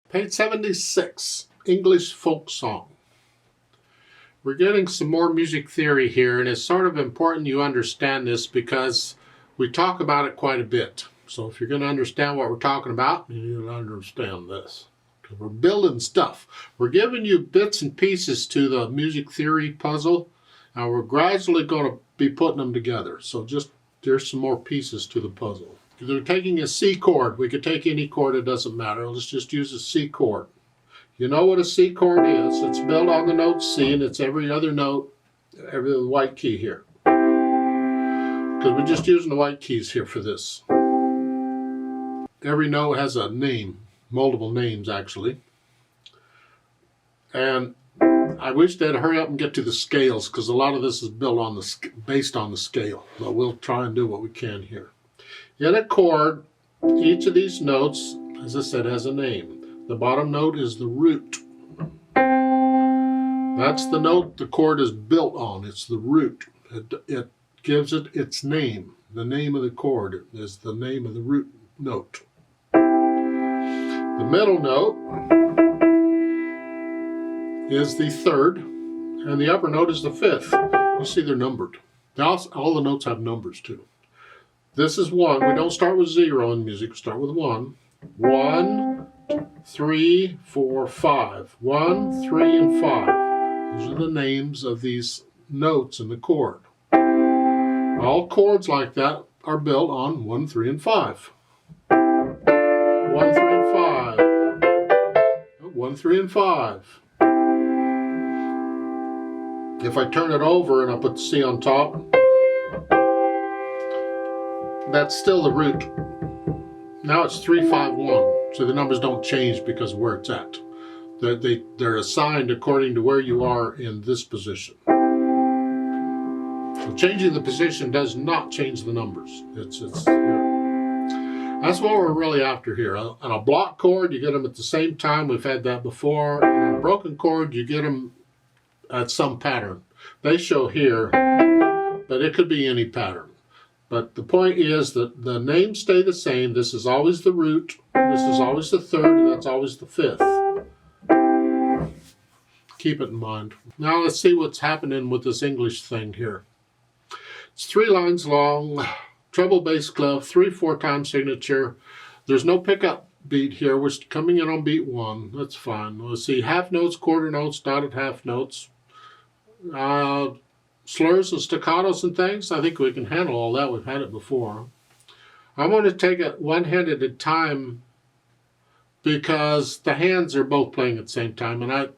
Page 76, English folk song. We're getting some more music theory here, and it's sort of important you understand this because we talk about it quite a bit. So if you're going to understand what we're talking about, you need to understand this. Because we're building stuff. We're giving you bits and pieces to the music theory puzzle, and we're gradually going to be putting them together. So just there's some more pieces to the puzzle. They're taking a C chord. We could take any chord, it doesn't matter. Let's just use a C chord. You know what a C chord is. It's built on the note C, and it's every other note, every white key here. Because we're just using the white keys here for this. Every note has a name, multiple names actually. And I wish they'd hurry up and get to the scales, because a lot of this is built on based on the scale. But we'll try and do what we can here. In a chord, each of these notes, as I said, has a name. The bottom note is the root. That's the note the chord is built on. It's the root. It gives it its name. The name of the chord is the name of the root note. The middle note is the third, and the upper note is the fifth. You see they're numbered. All the notes have numbers too. This is 1. We don't start with 0 in music. We start with 1. 1, 3, 4, 5. 1, 3, and 5. Those are the names of these notes in the chord. All chords like that are built on 1, 3, and 5. 1, 3, and 5. 1, 3, and 5. If I turn it over and I put the C on top, that's still the root. Now it's 3, 5, 1. So the numbers don't change because of where it's at. They're assigned according to where you are in this position. So changing the position does not change the numbers. It's here. That's what we're really after here. On a block chord, you get them at the same time. We've had that before. And a broken chord, you get them at some pattern. They show here, but it could be any pattern. But the point is that the names stay the same. This is always the root, this is always the third, and that's always the fifth. Keep it in mind. Now let's see what's happening with this English thing here. It's 3 lines long, treble bass clef, 3/4 time signature. There's no pickup beat here. We're coming in on beat 1. That's fine. Let's see, half notes, quarter notes, dotted half notes. Slurs and staccatos and things, I think we can handle all that. We've had it before. I'm going to take it one hand at a time because the hands are both playing at the same time, and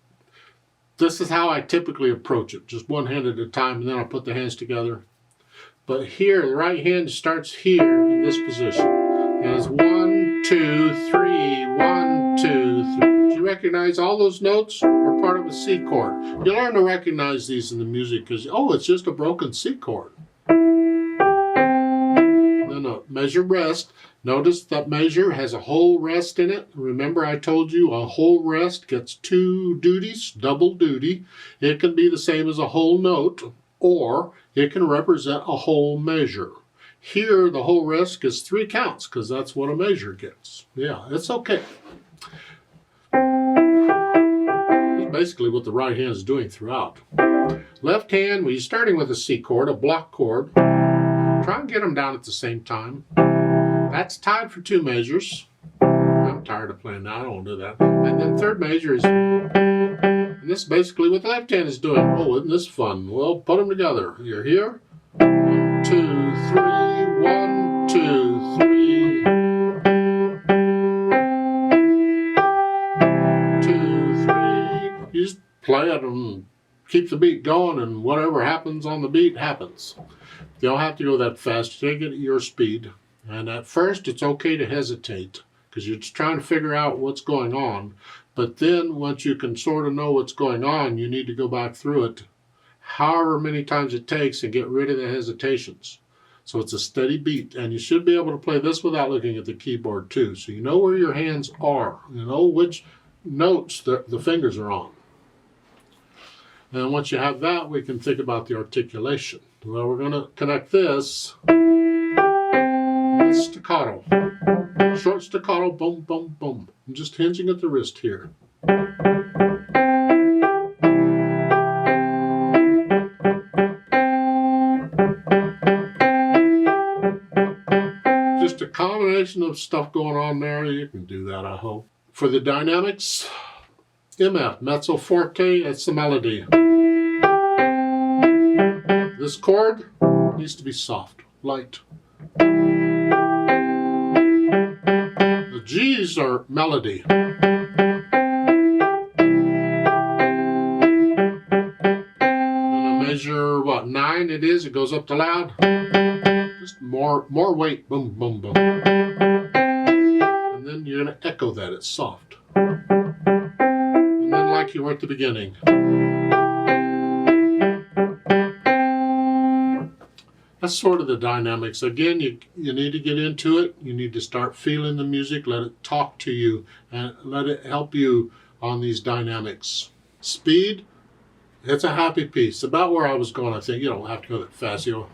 this is how I typically approach it, just one hand at a time, and then I'll put the hands together. But here, the right hand starts here in this position. And it's 1, 2, 3, 1, 2, 3. Do you recognize all those notes are part of a C chord? You learn to recognize these in the music because, oh, it's just a broken C chord. Then a measure rest. Notice that measure has a whole rest in it. Remember I told you a whole rest gets 2 duties, double duty. It can be the same as a whole note, or it can represent a whole measure. Here, the whole rest gets 3 counts because that's what a measure gets. Yeah, it's okay. That's basically what the right hand is doing throughout. Left hand, we're starting with a C chord, a block chord. Try and get them down at the same time. That's tied for 2 measures. I'm tired of playing that. I don't want to do that. And then third measure is, and this is basically what the left hand is doing. Oh, isn't this fun? Well, put them together. You're here. 1, 2, 3, 1, 2, 3. 2, 3. You just play it and keep the beat going, and whatever happens on the beat happens. You don't have to go that fast. Take it at your speed. And at first, it's okay to hesitate because you're just trying to figure out what's going on. But then once you can sort of know what's going on, you need to go back through it however many times it takes and get rid of the hesitations. So it's a steady beat, and you should be able to play this without looking at the keyboard too. So you know where your hands are, you know which notes the fingers are on. And once you have that, we can think about the articulation. Well, we're going to connect this to staccato. Short staccato, boom, boom, boom. I'm just hinging at the wrist here. Just a combination of stuff going on there. You can do that, I hope. For the dynamics, MF, mezzo forte, that's the melody. This chord needs to be soft, light. The G's are melody. Measure what, 9 it is, it goes up to loud. Just more weight, boom, boom, boom. And then you're gonna echo that, it's soft. And then like you were at the beginning. That's sort of the dynamics. Again, you need to get into it. You need to start feeling the music, let it talk to you, and let it help you on these dynamics. Speed, it's a happy piece. About where I was going, I think. You don't have to go that fast. You know.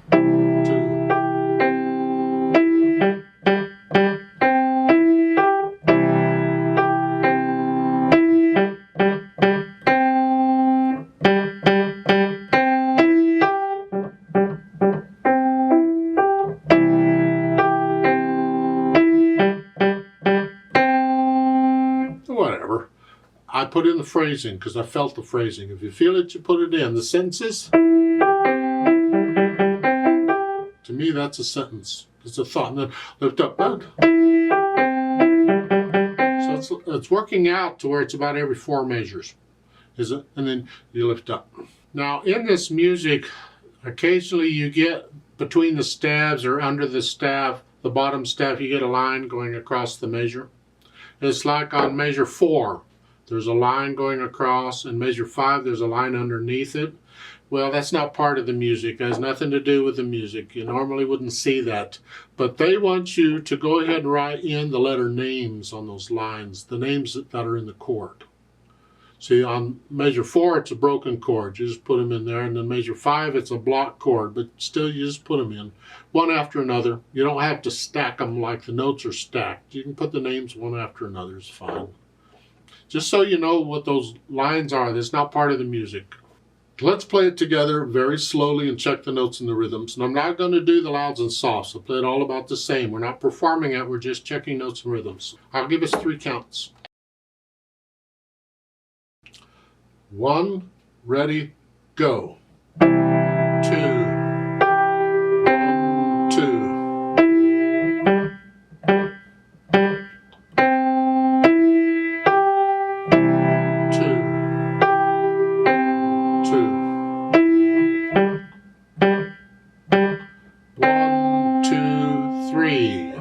Whatever. I put in the phrasing because I felt the phrasing. If you feel it, you put it in. The sentences, to me, that's a sentence. It's a thought. And then lift up. So it's working out to where it's about every 4 measures. Is it? And then you lift up. Now, in this music, occasionally you get between the stabs or under the staff, the bottom staff, you get a line going across the measure. It's like on measure 4, there's a line going across, and measure 5, there's a line underneath it. Well, that's not part of the music. It has nothing to do with the music. You normally wouldn't see that. But they want you to go ahead and write in the letter names on those lines, the names that are in the chord. See, on measure 4, it's a broken chord. You just put them in there. And then measure 5, it's a block chord. But still, you just put them in, one after another. You don't have to stack them like the notes are stacked. You can put the names one after another. It's fine. Just so you know what those lines are. That's not part of the music. Let's play it together very slowly and check the notes and the rhythms. And I'm not going to do the louds and softs. I'll play it all about the same. We're not performing it. We're just checking notes and rhythms. I'll give us 3 counts. 1, ready, go. 2, 1, 2. 1, 2, 3.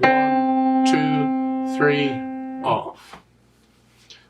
1, 2, 3.